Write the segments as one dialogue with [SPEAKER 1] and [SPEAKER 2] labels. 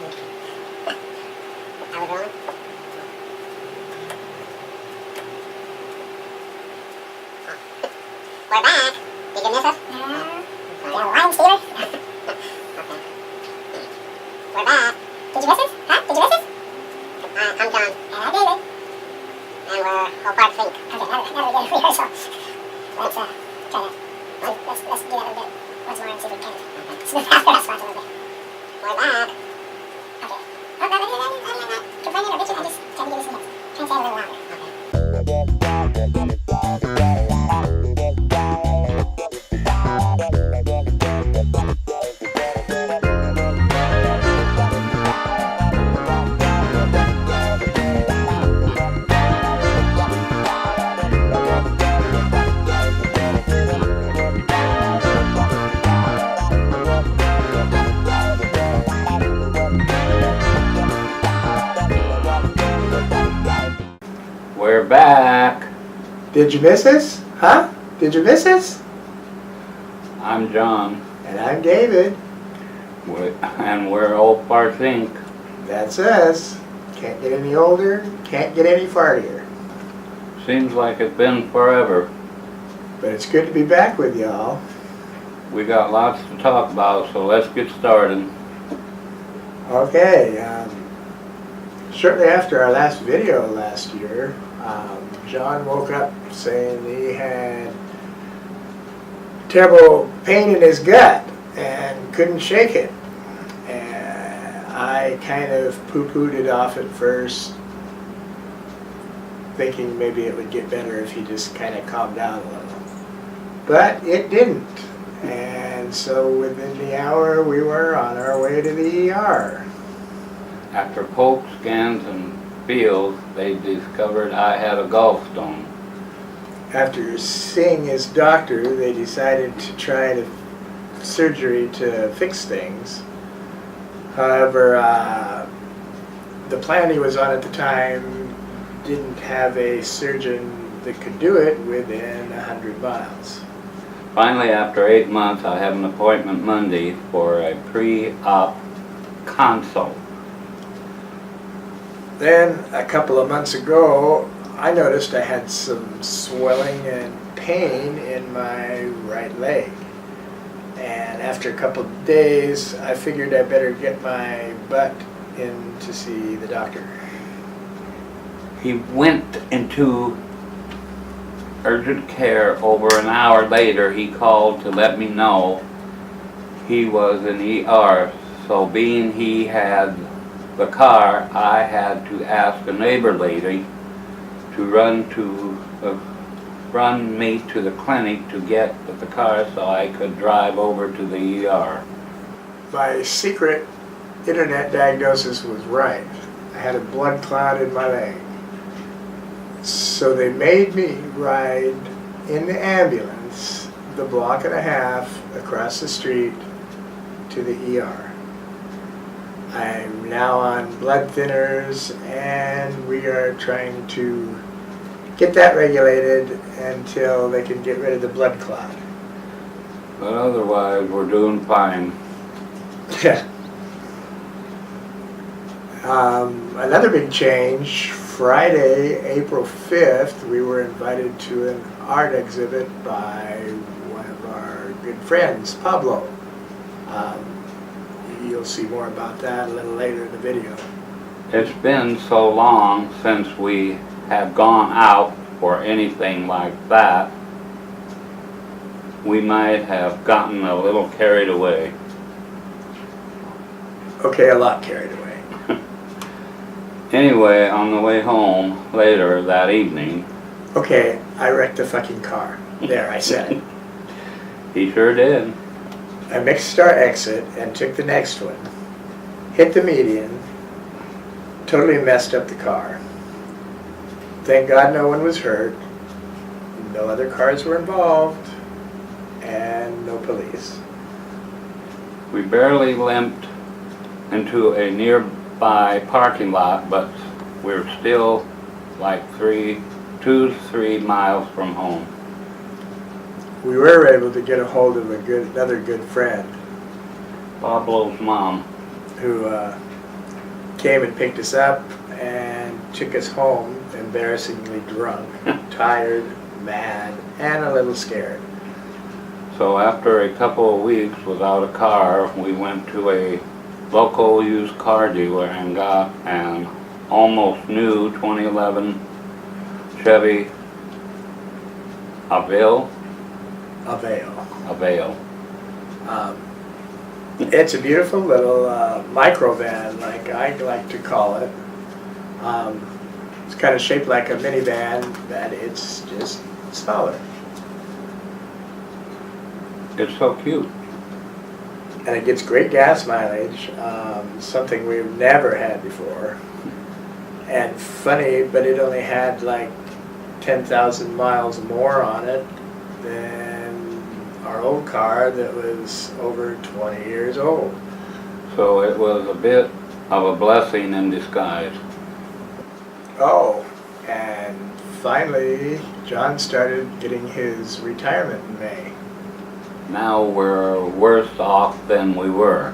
[SPEAKER 1] Are we rolling? We're back. Did you miss us? Yeah, Lion Stealer? Okay. We're back. Did you miss us? Huh? Did you miss us? I'm John. And I'm David. And we're OldFartsInc. Okay, now that we get a rehearsal. Let's try that. Let's do that a bit once more and see if we can smooth out the response a little bit. We're back. Okay. Oh, no, I'm not complaining or bitching. I'm just trying to give you some hints. Trying to say it a little longer.
[SPEAKER 2] We're back.
[SPEAKER 3] Did you miss us? Huh? Did you miss us?
[SPEAKER 2] I'm John,
[SPEAKER 3] And I'm David.
[SPEAKER 2] and we're OldFartsInc.
[SPEAKER 3] That's us. Can't get any older, can't get any fartier.
[SPEAKER 2] Seems like it's been forever.
[SPEAKER 3] But it's good to be back with y'all.
[SPEAKER 2] We got lots to talk about, so let's get started.
[SPEAKER 3] Okay, shortly after our last video last year, John woke up saying he had terrible pain in his gut and couldn't shake it. And I kind of poo-pooed it off at first, thinking maybe it would get better if he just kind of calmed down a little. But it didn't. And so within the hour we were on our way to the ER.
[SPEAKER 2] After poke scans and feels, they discovered I had a gallstone.
[SPEAKER 3] After seeing his doctor, they decided to try surgery to fix things. However, the plan he was on at the time didn't have a surgeon that could do it within 100 miles.
[SPEAKER 2] Finally, after 8 months, I have an appointment Monday for a pre-op consult.
[SPEAKER 3] Then, a couple of months ago, I noticed I had some swelling and pain in my right leg. And after a couple of days, I figured I better get my butt in to see the doctor.
[SPEAKER 2] He went into urgent care. Over an hour later, he called to let me know he was in ER. So being he had the car, I had to ask a neighbor lady to run me to the clinic to get the car so I could drive over to the ER.
[SPEAKER 3] My secret internet diagnosis was right. I had a blood clot in my leg. So they made me ride in the ambulance the block and a half across the street to the ER. I'm now on blood thinners, and we are trying to get that regulated until they can get rid of the blood clot.
[SPEAKER 2] But otherwise, we're doing fine.
[SPEAKER 3] Yeah. Another big change, Friday, April 5th, we were invited to an art exhibit by one of our good friends, Pablo. You'll see more about that a little later in the video.
[SPEAKER 2] It's been so long since we have gone out for anything like that, we might have gotten a little carried away.
[SPEAKER 3] Okay, a lot carried away.
[SPEAKER 2] Anyway, on the way home later that evening,
[SPEAKER 3] Okay, I wrecked the fucking car. There, I said it.
[SPEAKER 2] he sure did.
[SPEAKER 3] I mixed our exit and took the next one, hit the median, totally messed up the car. Thank God no one was hurt, no other cars were involved, and no police.
[SPEAKER 2] We barely limped into a nearby parking lot, but we're still like 2 to 3 miles from home.
[SPEAKER 3] We were able to get a hold of another good friend
[SPEAKER 2] Pablo's mom.
[SPEAKER 3] who came and picked us up and took us home, embarrassingly drunk, tired, mad, and a little scared.
[SPEAKER 2] So after a couple of weeks without a car, we went to a local used car dealer and got an almost new 2011 Chevy Avail.
[SPEAKER 3] It's a beautiful little microvan, like I like to call it. It's kind of shaped like a minivan, but it's just smaller.
[SPEAKER 2] It's so cute.
[SPEAKER 3] And it gets great gas mileage, something we've never had before. And funny, but it only had like 10,000 miles more on it than our old car that was over 20 years old.
[SPEAKER 2] So it was a bit of a blessing in disguise.
[SPEAKER 3] Oh, and finally, John started getting his retirement in May.
[SPEAKER 2] Now we're worse off than we were.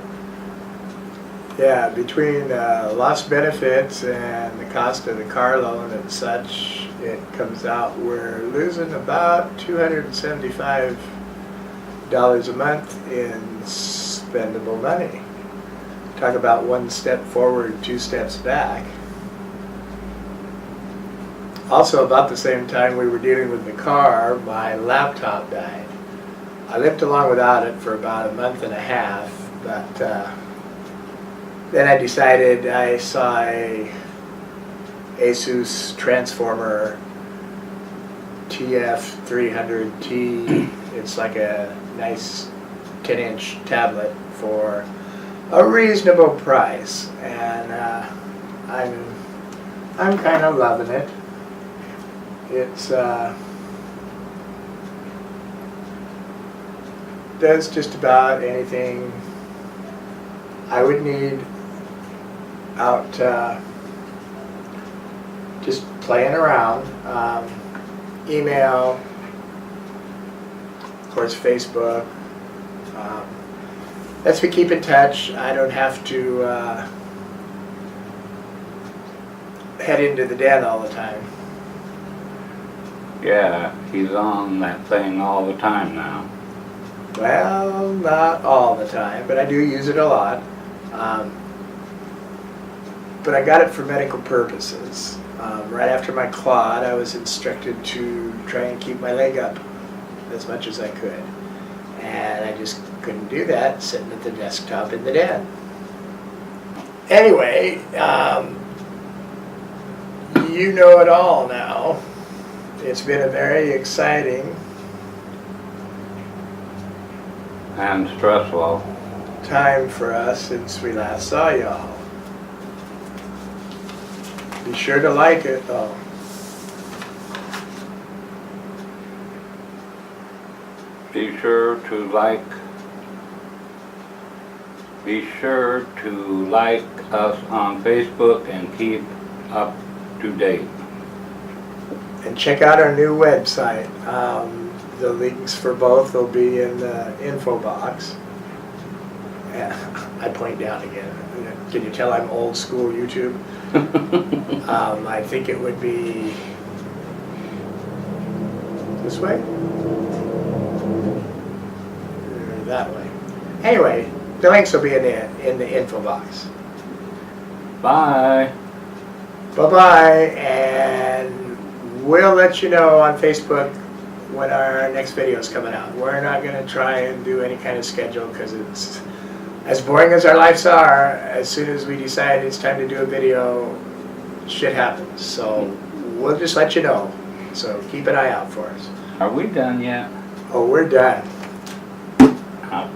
[SPEAKER 3] Yeah, between lost benefits and the cost of the car loan and such, it comes out we're losing about $275 a month in spendable money. Talk about one step forward, two steps back. Also, about the same time we were dealing with the car, my laptop died. I lived along without it for about a month and a half, but then I decided I saw a Asus Transformer TF300T. It's like a nice 10-inch tablet for a reasonable price, and I'm kind of loving it. It's does just about anything I would need out just playing around. Email, of course Facebook. Lets me keep in touch. I don't have to head into the den all the time.
[SPEAKER 2] Yeah, he's on that thing all the time now.
[SPEAKER 3] Well, not all the time, but I do use it a lot. But I got it for medical purposes. Right after my clot, I was instructed to try and keep my leg up as much as I could. And I just couldn't do that sitting at the desktop in the den. Anyway, you know it all now. It's been a very exciting
[SPEAKER 2] And stressful.
[SPEAKER 3] time for us since we last saw y'all. Be sure to like it though.
[SPEAKER 2] Be sure to like us on Facebook and keep up to date.
[SPEAKER 3] And check out our new website. The links for both will be in the info box. Yeah, I point down again. Can you tell I'm old school YouTube? I think it would be this way? Or that way. Anyway, the links will be in the info box.
[SPEAKER 2] Bye.
[SPEAKER 3] Bye-bye, and we'll let you know on Facebook when our next video is coming out. We're not going to try and do any kind of schedule because it's as boring as our lives are. As soon as we decide it's time to do a video, shit happens. So we'll just let you know. So keep an eye out for us.
[SPEAKER 2] Are we done yet?
[SPEAKER 3] Oh, we're done.
[SPEAKER 2] Ouch.